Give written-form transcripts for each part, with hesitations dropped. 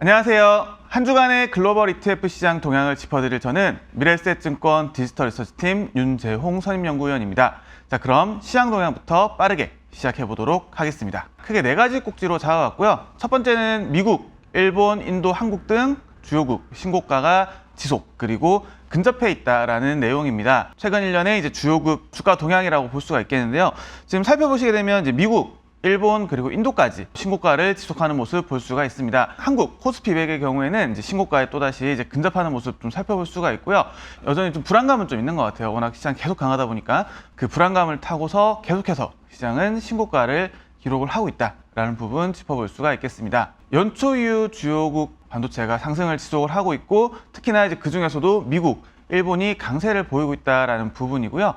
안녕하세요. 한 주간의 글로벌 ETF 시장 동향을 짚어드릴 저는 미래에셋증권 디지털 리서치팀 윤재홍 선임연구위원입니다. 자, 그럼 시장 동향부터 빠르게 시작해 보도록 하겠습니다. 크게 4가지 꼭지로 잡아봤고요. 첫 번째는 미국, 일본, 인도, 한국 등 주요국 신고가가 지속 그리고 근접해 있다라는 내용입니다. 최근 1년의 이제 주요국 주가 동향이라고 볼 수가 있겠는데요. 지금 살펴보시게 되면 이제 미국, 일본 그리고 인도까지 신고가를 지속하는 모습 볼 수가 있습니다. 한국 코스피 100의 경우에는 이제 신고가에 또다시 이제 근접하는 모습 좀 살펴볼 수가 있고요. 여전히 좀 불안감은 좀 있는 것 같아요. 워낙 시장 계속 강하다 보니까 그 불안감을 타고서 계속해서 시장은 신고가를 기록을 하고 있다라는 부분 짚어볼 수가 있겠습니다. 연초 이후 주요국 반도체가 상승을 지속을 하고 있고 특히나 이제 그 중에서도 미국, 일본이 강세를 보이고 있다라는 부분이고요.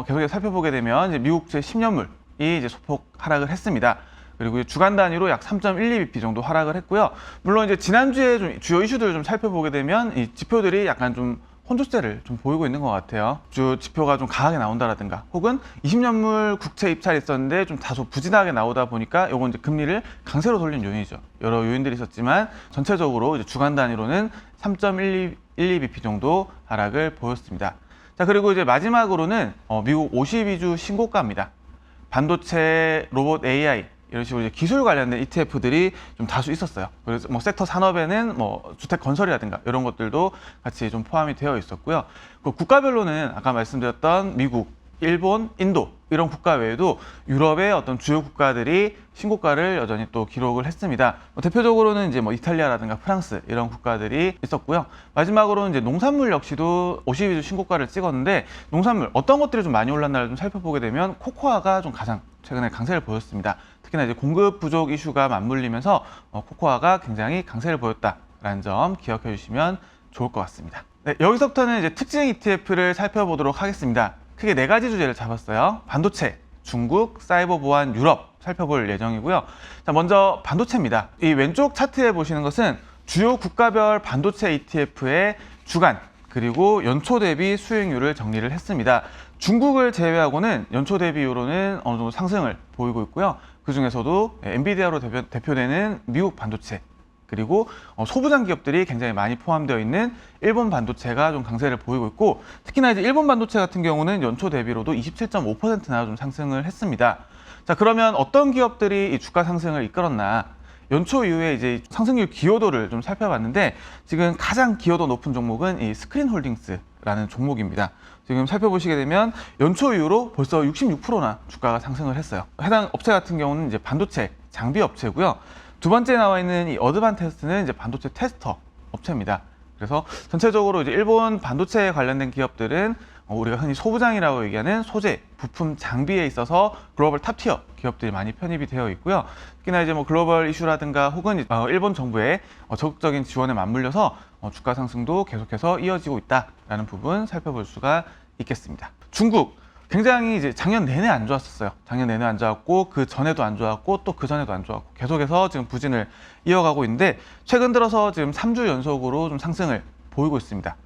계속해서 살펴보게 되면 이제 미국제 10년물 이 이제 소폭 하락을 했습니다. 그리고 주간 단위로 약 3.12bp 정도 하락을 했고요. 물론 이제 지난주에 좀 주요 이슈들을 좀 살펴보게 되면 이 지표들이 약간 좀 혼조세를 좀 보이고 있는 것 같아요. 주 지표가 좀 강하게 나온다라든가 혹은 20년물 국채 입찰이 있었는데 좀 다소 부진하게 나오다 보니까 요건 이제 금리를 강세로 돌린 요인이죠. 여러 요인들이 있었지만 전체적으로 이제 주간 단위로는 3.12bp 정도 하락을 보였습니다. 자, 그리고 이제 마지막으로는 미국 52주 신고가입니다. 반도체, 로봇 AI 이런 식으로 이제 기술 관련된 ETF들이 좀 다수 있었어요. 그래서 뭐 섹터 산업에는 뭐 주택 건설이라든가 이런 것들도 같이 좀 포함이 되어 있었고요. 그 국가별로는 아까 말씀드렸던 미국, 일본, 인도 이런 국가 외에도 유럽의 어떤 주요 국가들이 신고가를 여전히 또 기록을 했습니다. 대표적으로는 이제 뭐 이탈리아라든가 프랑스 이런 국가들이 있었고요. 마지막으로는 이제 농산물 역시도 52주 신고가를 찍었는데 농산물 어떤 것들이 좀 많이 올랐나를 좀 살펴보게 되면 코코아가 좀 가장 최근에 강세를 보였습니다. 특히나 이제 공급 부족 이슈가 맞물리면서 코코아가 굉장히 강세를 보였다라는 점 기억해 주시면 좋을 것 같습니다. 네, 여기서부터는 이제 특징 ETF를 살펴보도록 하겠습니다. 크게 4가지 주제를 잡았어요. 반도체, 중국, 사이버 보안, 유럽 살펴볼 예정이고요. 자, 먼저 반도체입니다. 이 왼쪽 차트에 보시는 것은 주요 국가별 반도체 ETF의 주간 그리고 연초 대비 수익률을 정리를 했습니다. 중국을 제외하고는 연초 대비로는 어느 정도 상승을 보이고 있고요. 그 중에서도 엔비디아로 대표되는 미국 반도체 그리고 소부장 기업들이 굉장히 많이 포함되어 있는 일본 반도체가 좀 강세를 보이고 있고 특히나 이제 일본 반도체 같은 경우는 연초 대비로도 27.5%나 좀 상승을 했습니다. 자, 그러면 어떤 기업들이 이 주가 상승을 이끌었나? 연초 이후에 이제 상승률 기여도를 좀 살펴봤는데 지금 가장 기여도 높은 종목은 이 스크린홀딩스라는 종목입니다. 지금 살펴보시게 되면 연초 이후로 벌써 66%나 주가가 상승을 했어요. 해당 업체 같은 경우는 이제 반도체 장비 업체고요. 두 번째 나와 있는 이 어드반테스트는 이제 반도체 테스터 업체입니다. 그래서 전체적으로 이제 일본 반도체에 관련된 기업들은 우리가 흔히 소부장이라고 얘기하는 소재, 부품, 장비에 있어서 글로벌 탑티어 기업들이 많이 편입이 되어 있고요. 특히나 이제 뭐 글로벌 이슈라든가 혹은 일본 정부의 적극적인 지원에 맞물려서 주가 상승도 계속해서 이어지고 있다라는 부분 살펴볼 수가 있겠습니다. 중국 굉장히 이제 작년 내내 안 좋았었어요. 작년 내내 안 좋았고 그 전에도 안 좋았고 또 그 전에도 안 좋았고 계속해서 지금 부진을 이어가고 있는데 최근 들어서 지금 3주 연속으로 좀 상승을 보이고 있습니다.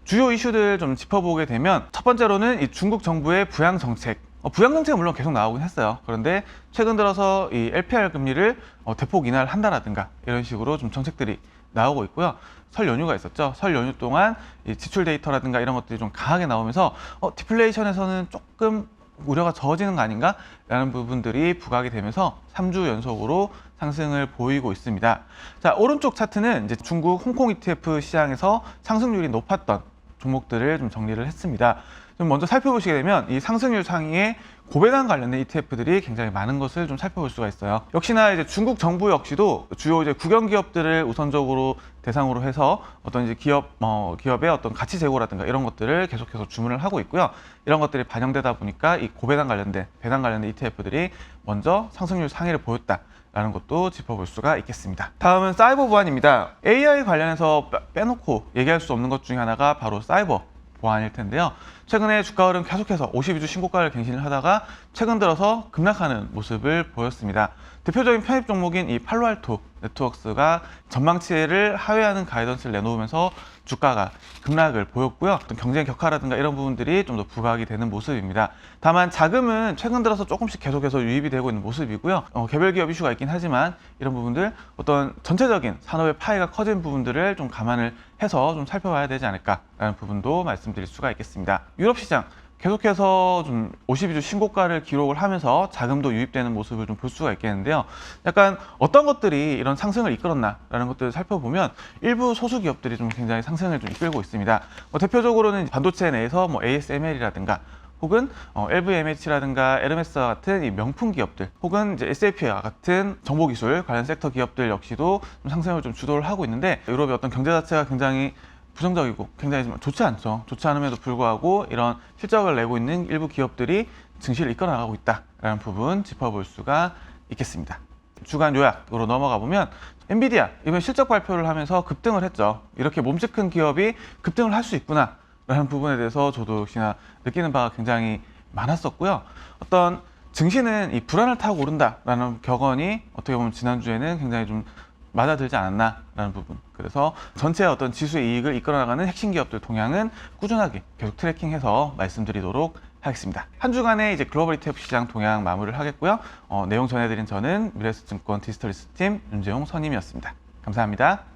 주요 이슈들 좀 짚어보게 되면 첫 번째로는 이 중국 정부의 부양 정책. 부양 정책은 물론 계속 나오긴 했어요. 그런데 최근 들어서 이 LPR 금리를 대폭 인하를 한다라든가 이런 식으로 좀 정책들이 나오고 있고요. 설 연휴가 있었죠. 설 연휴 동안 이 지출 데이터라든가 이런 것들이 좀 강하게 나오면서 디플레이션에서는 조금 우려가 적어지는 거 아닌가? 라는 부분들이 부각이 되면서 3주 연속으로 상승을 보이고 있습니다. 자, 오른쪽 차트는 이제 중국 홍콩 ETF 시장에서 상승률이 높았던 종목들을 좀 정리를 했습니다. 좀 먼저 살펴보시게 되면 이 상승률 상위에 고배당 관련된 ETF들이 굉장히 많은 것을 좀 살펴볼 수가 있어요. 역시나 이제 중국 정부 역시도 주요 이제 국영 기업들을 우선적으로 대상으로 해서 어떤 이제 기업의 어떤 가치 제고라든가 이런 것들을 계속해서 주문을 하고 있고요. 이런 것들이 반영되다 보니까 이 고배당 관련된 배당 관련된 ETF들이 먼저 상승률 상위를 보였다라는 것도 짚어볼 수가 있겠습니다. 다음은 사이버 보안입니다. AI 관련해서 빼놓고 얘기할 수 없는 것 중에 하나가 바로 사이버 보안일 텐데요. 최근에 주가 흐름 계속해서 52주 신고가를 갱신을 하다가 최근 들어서 급락하는 모습을 보였습니다. 대표적인 편입 종목인 이 팔로알토 네트워크스가 전망치를 하회하는 가이던스를 내놓으면서 주가가 급락을 보였고요. 어떤 경쟁 격화라든가 이런 부분들이 좀 더 부각이 되는 모습입니다. 다만 자금은 최근 들어서 조금씩 계속해서 유입이 되고 있는 모습이고요. 개별 기업 이슈가 있긴 하지만 이런 부분들 어떤 전체적인 산업의 파이가 커진 부분들을 좀 감안을 해서 좀 살펴봐야 되지 않을까라는 부분도 말씀드릴 수가 있겠습니다. 유럽 시장 계속해서 좀 52주 신고가를 기록을 하면서 자금도 유입되는 모습을 좀 볼 수가 있겠는데요. 약간 어떤 것들이 이런 상승을 이끌었나라는 것들을 살펴보면 일부 소수 기업들이 좀 굉장히 상승을 좀 이끌고 있습니다. 대표적으로는 반도체 내에서 ASML이라든가 혹은 LVMH라든가 에르메스와 같은 이 명품 기업들, 혹은 이제 SAP와 같은 정보기술 관련 섹터 기업들 역시도 좀 상승을 좀 주도를 하고 있는데, 유럽의 어떤 경제 자체가 굉장히 부정적이고 굉장히 좋지 않죠. 좋지 않음에도 불구하고 이런 실적을 내고 있는 일부 기업들이 증시를 이끌어 나가고 있다라는 부분 짚어볼 수가 있겠습니다. 주간 요약으로 넘어가 보면 엔비디아 이번 실적 발표를 하면서 급등을 했죠. 이렇게 몸집 큰 기업이 급등을 할 수 있구나 라는 부분에 대해서 저도 역시나 느끼는 바가 굉장히 많았었고요. 어떤 증시는 이 불안을 타고 오른다라는 격언이 어떻게 보면 지난주에는 굉장히 좀 맞아들지 않았나라는 부분. 그래서 전체 어떤 지수의 이익을 이끌어나가는 핵심 기업들 동향은 꾸준하게 계속 트래킹해서 말씀드리도록 하겠습니다. 한 주간의 이제 글로벌 ETF 시장 동향 마무리를 하겠고요. 내용 전해드린 저는 미래에셋증권 디지털리스트 팀 윤재홍 선임이었습니다. 감사합니다.